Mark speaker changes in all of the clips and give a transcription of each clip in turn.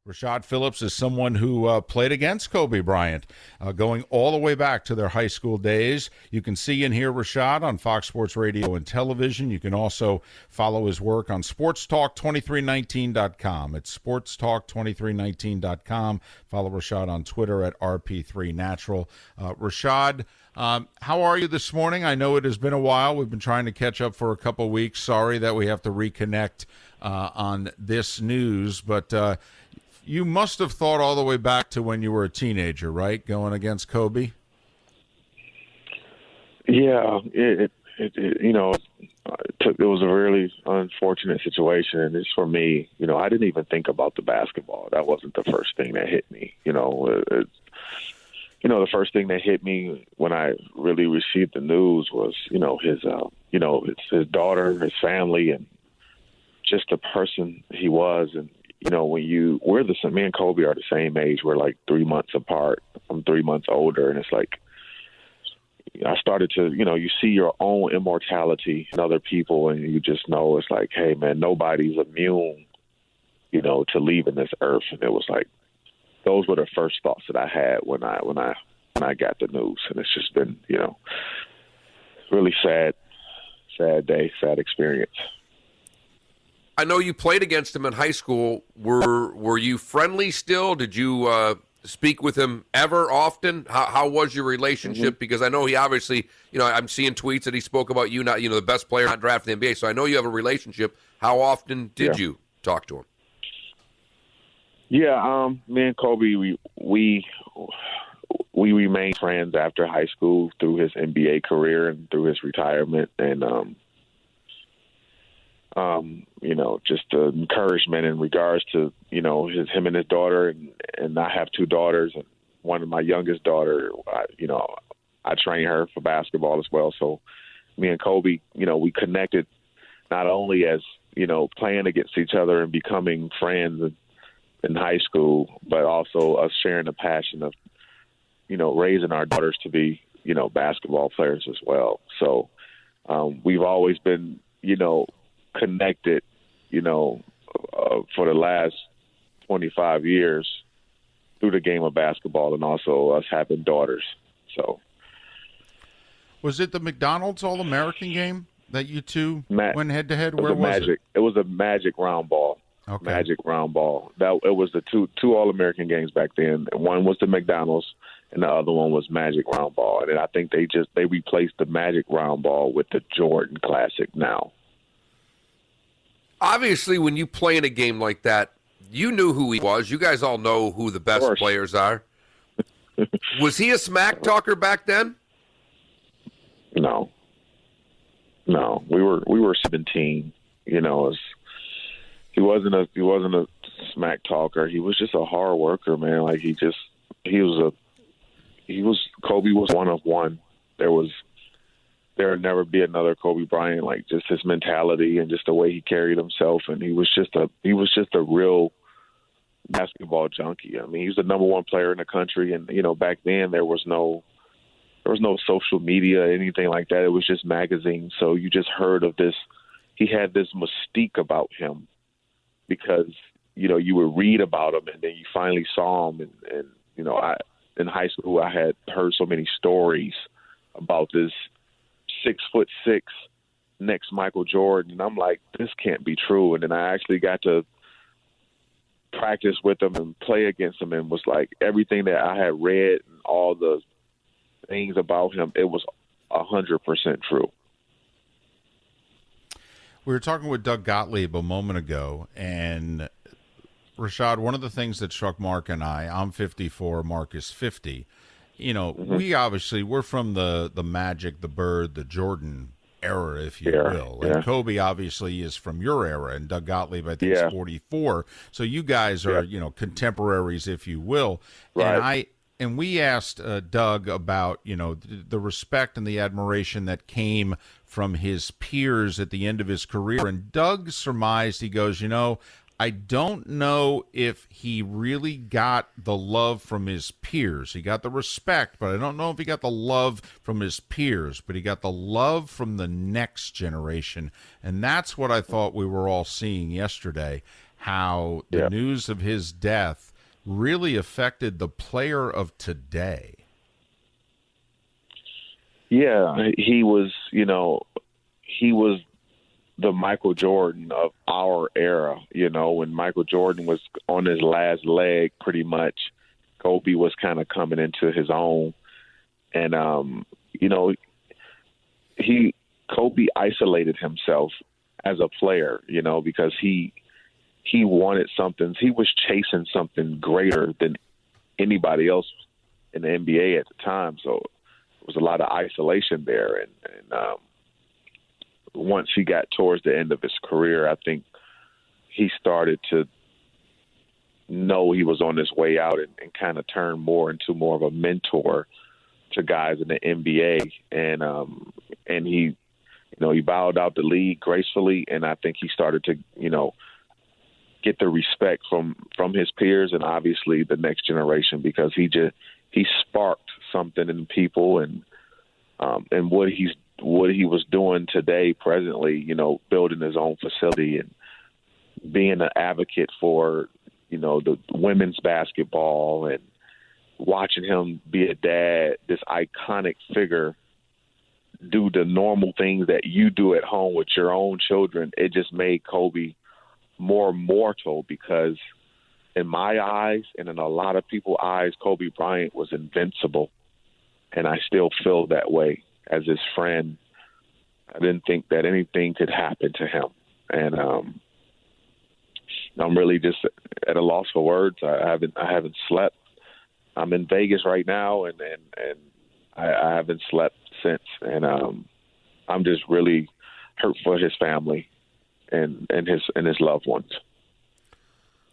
Speaker 1: Rashad Phillips is someone who played against Kobe Bryant, going all the way back to their high school days. You can see and hear Rashad on Fox Sports Radio and television. You can also follow his work on sportstalk2319.com. It's sportstalk2319.com. Follow Rashad on Twitter at RP3Natural. Rashad, how are you this morning? I know it has been a while. We've been trying to catch up for a couple weeks. Sorry that we have to reconnect on this news, but you must have thought all the way back to when you were a teenager, right? Going against Kobe.
Speaker 2: Yeah, it was a really unfortunate situation, and it's for me. I didn't even think about the basketball. That wasn't the first thing that hit me. The first thing that hit me when I really received the news was, his daughter, his family, and just the person he was. And me and Kobe are the same age. We're like 3 months apart. I'm 3 months older, and it's like I started to, you see your own immortality in other people, and you just know it's like, hey, man, nobody's immune, to leaving this earth. And it was like those were the first thoughts that I had when I got the news, and it's just been, really sad day, sad experience.
Speaker 3: I know you played against him in high school. Were you friendly still? Did you speak with him ever often? How was your relationship? Mm-hmm. Because I know he obviously, I'm seeing tweets that he spoke about you not, the best player not drafted in the NBA. So I know you have a relationship. How often did you talk to him?
Speaker 2: Yeah, me and Kobe, we remained friends after high school through his NBA career and through his retirement, and just the encouragement in regards to, him and his daughter, and I have two daughters, and one of my youngest daughter, I train her for basketball as well. So me and Kobe, we connected not only as, playing against each other and becoming friends in high school, but also us sharing the passion of, raising our daughters to be, basketball players as well. So we've always been, connected, for the last 25 years through the game of basketball, and also us having daughters. So,
Speaker 1: was it the McDonald's All-American game that you two went head-to-head? Where was
Speaker 2: it? It was a Magic round ball.
Speaker 1: Okay.
Speaker 2: Magic round ball. It was the two All-American games back then. One was the McDonald's, and the other one was Magic round ball. And I think they replaced the Magic round ball with the Jordan Classic now.
Speaker 3: Obviously, when you play in a game like that, you knew who he was. You guys all know who the best players are. Was he a smack talker back then?
Speaker 2: No. We were 17. He wasn't a smack talker. He was just a hard worker, man. Like Kobe was one of one. There would never be another Kobe Bryant. Like, just his mentality and just the way he carried himself, and he was just a real basketball junkie. I mean, he was the number one player in the country, and back then there was no social media, anything like that. It was just magazines. So you just heard of this. He had this mystique about him because you would read about him, and then you finally saw him, and in high school I had heard so many stories about this 6'6" next Michael Jordan, and I'm like, this can't be true. And then I actually got to practice with him and play against him, and was like, everything that I had read and all the things about him, it was 100% true.
Speaker 1: We were talking with Doug Gottlieb a moment ago, and Rashad, one of the things that struck Mark and I'm 54, Mark is 50. Mm-hmm. We're from the Magic, the Bird, the Jordan era, if you will. And Kobe obviously is from your era, and Doug Gottlieb, I think, is 44. So you guys are, contemporaries, if you will.
Speaker 2: Right.
Speaker 1: And we asked Doug about, the respect and the admiration that came from his peers at the end of his career. And Doug surmised, he goes, I don't know if he really got the love from his peers. He got the respect, but I don't know if he got the love from his peers, but he got the love from the next generation. And that's what I thought we were all seeing yesterday. how the news of his death really affected the player of today.
Speaker 2: Yeah, he was, he was the Michael Jordan of our era. When Michael Jordan was on his last leg, pretty much, Kobe was kind of coming into his own. And, Kobe isolated himself as a player, because he wanted something. He was chasing something greater than anybody else in the NBA at the time. So there was a lot of isolation there. And once he got towards the end of his career, I think he started to know he was on his way out and kind of turn more into more of a mentor to guys in the NBA. And he, he bowed out the league gracefully. And I think he started to, get the respect from his peers and obviously the next generation, because he sparked something in people. And what he was doing today, presently, building his own facility and being an advocate for, the women's basketball, and watching him be a dad, this iconic figure, do the normal things that you do at home with your own children. It just made Kobe more mortal, because in my eyes and in a lot of people's eyes, Kobe Bryant was invincible. And I still feel that way as his friend. I didn't think that anything could happen to him. And I'm really just at a loss for words. I haven't slept. I'm in Vegas right now, and I haven't slept since. And I'm just really hurt for his family and his loved ones.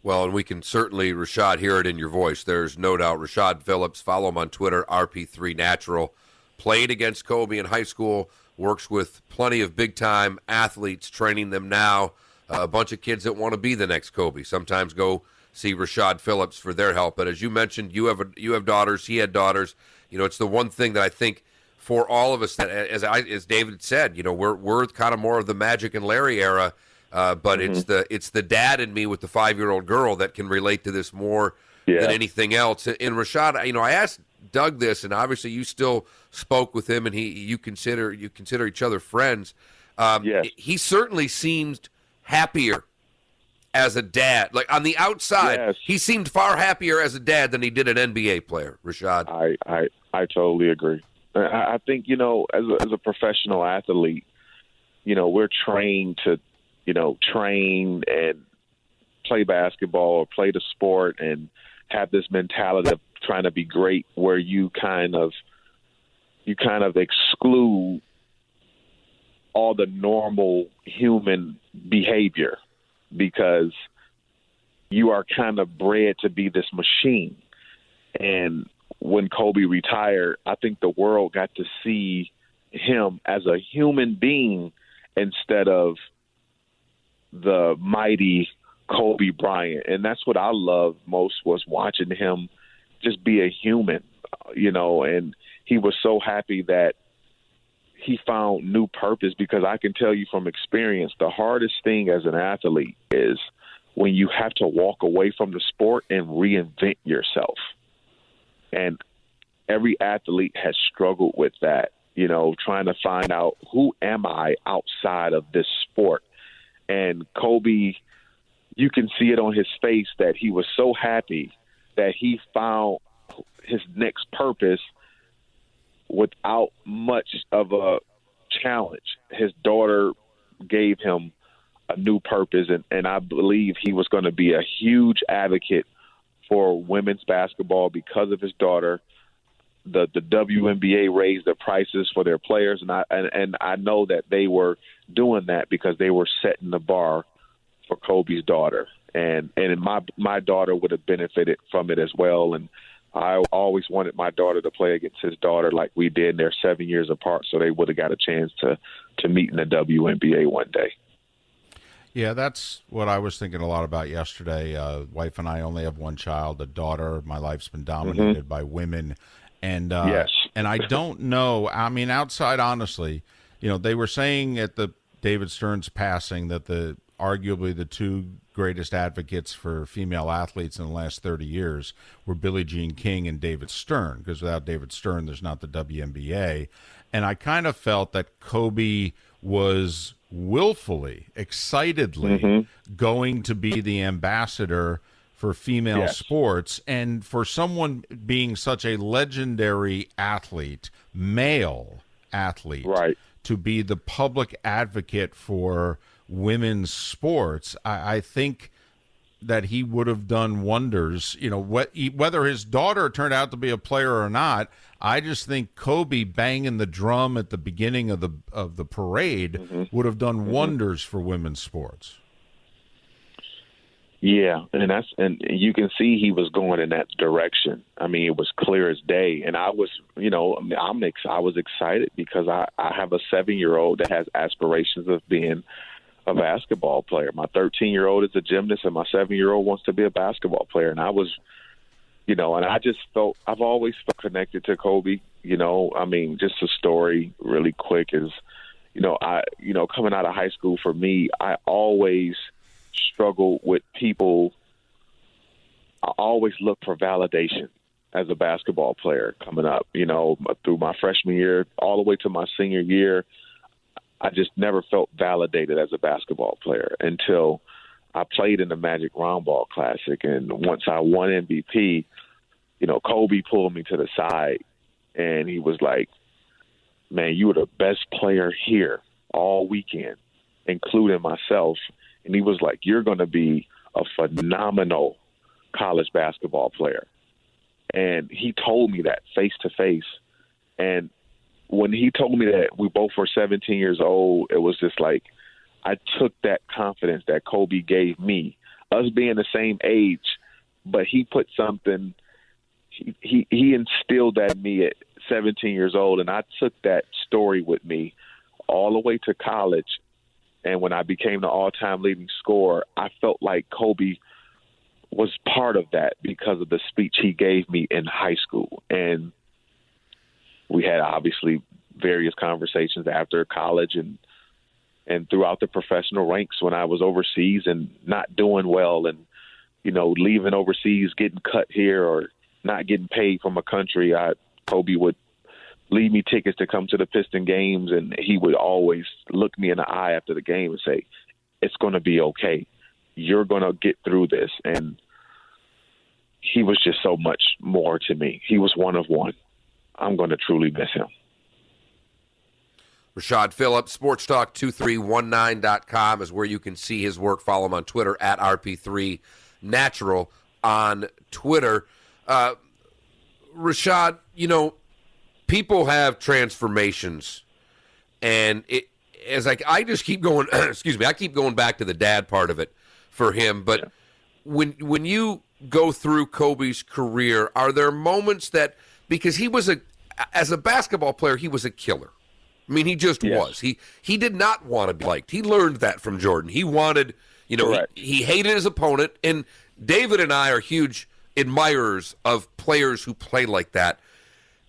Speaker 3: Well, and we can certainly, Rashad, hear it in your voice. There's no doubt. Rashad Phillips, follow him on Twitter, RP3Natural. Played against Kobe in high school, works with plenty of big-time athletes, training them now. A bunch of kids that want to be the next Kobe. Sometimes go see Rashad Phillips for their help. But as you mentioned, you have daughters. He had daughters. It's the one thing that I think for all of us that, as David said, we're kind of more of the Magic and Larry era. But it's the dad in me with the 5-year-old girl that can relate to this more than anything else. And Rashad, I asked Doug this, and obviously you still spoke with him, and you consider each other friends. He certainly seemed happier as a dad. Like on the outside, he seemed far happier as a dad than he did an NBA player. Rashad,
Speaker 2: I totally agree. I think as a professional athlete, we're trained to train and play basketball or play the sport and have this mentality of trying to be great, where you kind of exclude all the normal human behavior, because you are kind of bred to be this machine. And when Kobe retired, I think the world got to see him as a human being instead of the mighty Kobe Bryant. And that's what I loved most, was watching him just be a human, and he was so happy that he found new purpose, because I can tell you from experience, the hardest thing as an athlete is when you have to walk away from the sport and reinvent yourself. And every athlete has struggled with that, trying to find out, who am I outside of this sport? And Kobe, you can see it on his face that he was so happy that he found his next purpose without much of a challenge. His daughter gave him a new purpose, and I believe he was going to be a huge advocate for women's basketball because of his daughter. The WNBA raised the prices for their players, and I know that they were doing that because they were setting the bar for Kobe's daughter, and my daughter would have benefited from it as well. And I always wanted my daughter to play against his daughter like we did. They're 7 years apart, so they would have got a chance to meet in the WNBA one day.
Speaker 1: Yeah, that's what I was thinking a lot about yesterday. Wife and I only have one child, a daughter. My life's been dominated by women. And and I don't know. I mean, outside, honestly, they were saying at the David Stern's passing that the arguably the two greatest advocates for female athletes in the last 30 years were Billie Jean King and David Stern, because without David Stern, there's not the WNBA. And I kind of felt that Kobe was willfully, excitedly going to be the ambassador for female sports. And for someone being such a legendary athlete, male athlete, to be the public advocate for women's sports, I think that he would have done wonders. You know, whether his daughter turned out to be a player or not, I just think Kobe banging the drum at the beginning of the parade would have done wonders for women's sports.
Speaker 2: Yeah, and you can see he was going in that direction. I mean, it was clear as day, and I was, I was excited because I have a 7-year-old that has aspirations of being a basketball player. My 13-year-old is a gymnast, and my 7-year-old wants to be a basketball player. And I was, and I just I've always felt connected to Kobe. I mean, just a story really quick is, coming out of high school for me, I always struggled with people. I always looked for validation as a basketball player coming up, through my freshman year all the way to my senior year. I just never felt validated as a basketball player until I played in the Magic Roundball Classic. And once I won MVP, Kobe pulled me to the side and he was like, man, you were the best player here all weekend, including myself. And he was like, you're going to be a phenomenal college basketball player. And he told me that face to face. And when he told me that we both were 17 years old, it was just like I took that confidence that Kobe gave me, us being the same age, but he put something, he instilled that in me at 17 years old, and I took that story with me all the way to college. And when I became the all-time leading scorer, I felt like Kobe was part of that because of the speech he gave me in high school. And we had obviously various conversations after college and throughout the professional ranks when I was overseas and not doing well and, leaving overseas, getting cut here or not getting paid from a country. Kobe would leave me tickets to come to the Piston games, and he would always look me in the eye after the game and say, it's going to be okay. You're going to get through this. And he was just so much more to me. He was one of one. I'm going to truly miss him.
Speaker 3: Rashad Phillips, sportstalk2319.com is where you can see his work. Follow him on Twitter at RP3Natural on Twitter. Rashad, people have transformations, and I just keep going. Excuse me, I keep going back to the dad part of it for him. But when you go through Kobe's career, are there moments that, because he was as a basketball player, he was a killer. I mean, he just was. He did not want to be liked. He learned that from Jordan. He wanted, he hated his opponent. And David and I are huge admirers of players who play like that.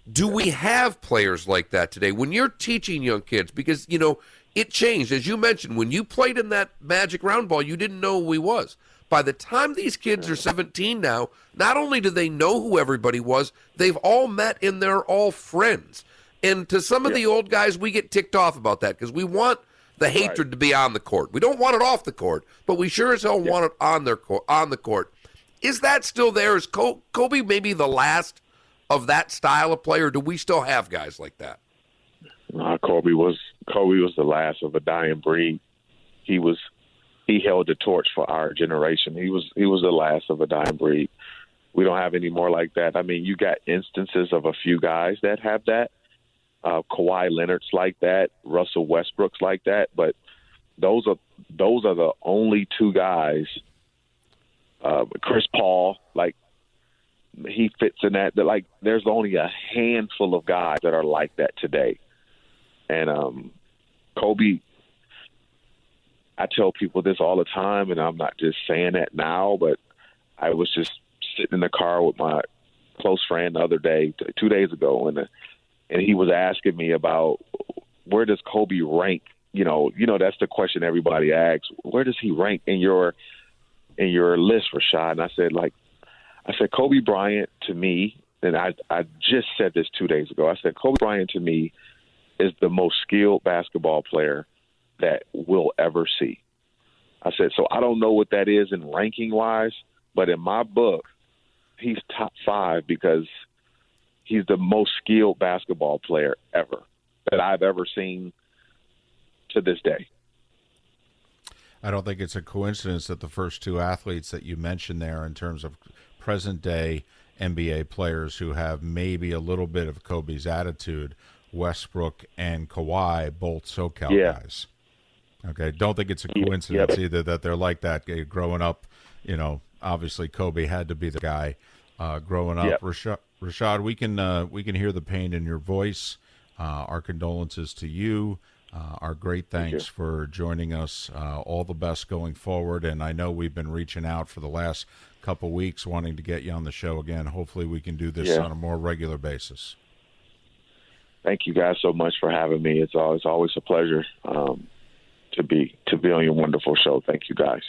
Speaker 3: Do we have players like that today? When you're teaching young kids, because, it changed. As you mentioned, when you played in that Magic Roundball, you didn't know who he was. By the time these kids are 17 now, not only do they know who everybody was, they've all met and they're all friends. And to some of the old guys, we get ticked off about that because we want the hatred to be on the court. We don't want it off the court, but we sure as hell want it on the court. Is that still there? Is Kobe maybe the last of that style of player? Do we still have guys like that?
Speaker 2: Kobe was the last of a dying breed. He held the torch for our generation. He was the last of a dying breed. We don't have any more like that. I mean, you got instances of a few guys that have that. Kawhi Leonard's like that, Russell Westbrook's like that, but those are the only two guys. Chris Paul, like, he fits in that. Like, there's only a handful of guys that are like that today. And Kobe, I tell people this all the time, and I'm not just saying that now, but I was just sitting in the car with my close friend the other day, 2 days ago, and he was asking me about where does Kobe rank that's the question everybody asks. Where does he rank in your list, Rashad? And I said, Kobe Bryant to me, and I just said this 2 days ago. I said, Kobe Bryant to me is the most skilled basketball player that we'll ever see. I said, so I don't know what that is in ranking wise, but in my book, he's top 5 because he's the most skilled basketball player ever that I've ever seen to this day.
Speaker 1: I don't think it's a coincidence that the first 2 athletes that you mentioned there in terms of present day NBA players who have maybe a little bit of Kobe's attitude, Westbrook and Kawhi, both SoCal guys. Okay, don't think it's a coincidence either that they're like that growing up. Obviously Kobe had to be the guy growing up.
Speaker 2: Yep.
Speaker 1: Rashad, we can hear the pain in your voice. Our condolences to you. Our great thanks for joining us. All the best going forward. And I know we've been reaching out for the last couple weeks wanting to get you on the show again. Hopefully we can do this on a more regular basis.
Speaker 2: Thank you guys so much for having me. It's always a pleasure to be on your wonderful show. Thank you guys.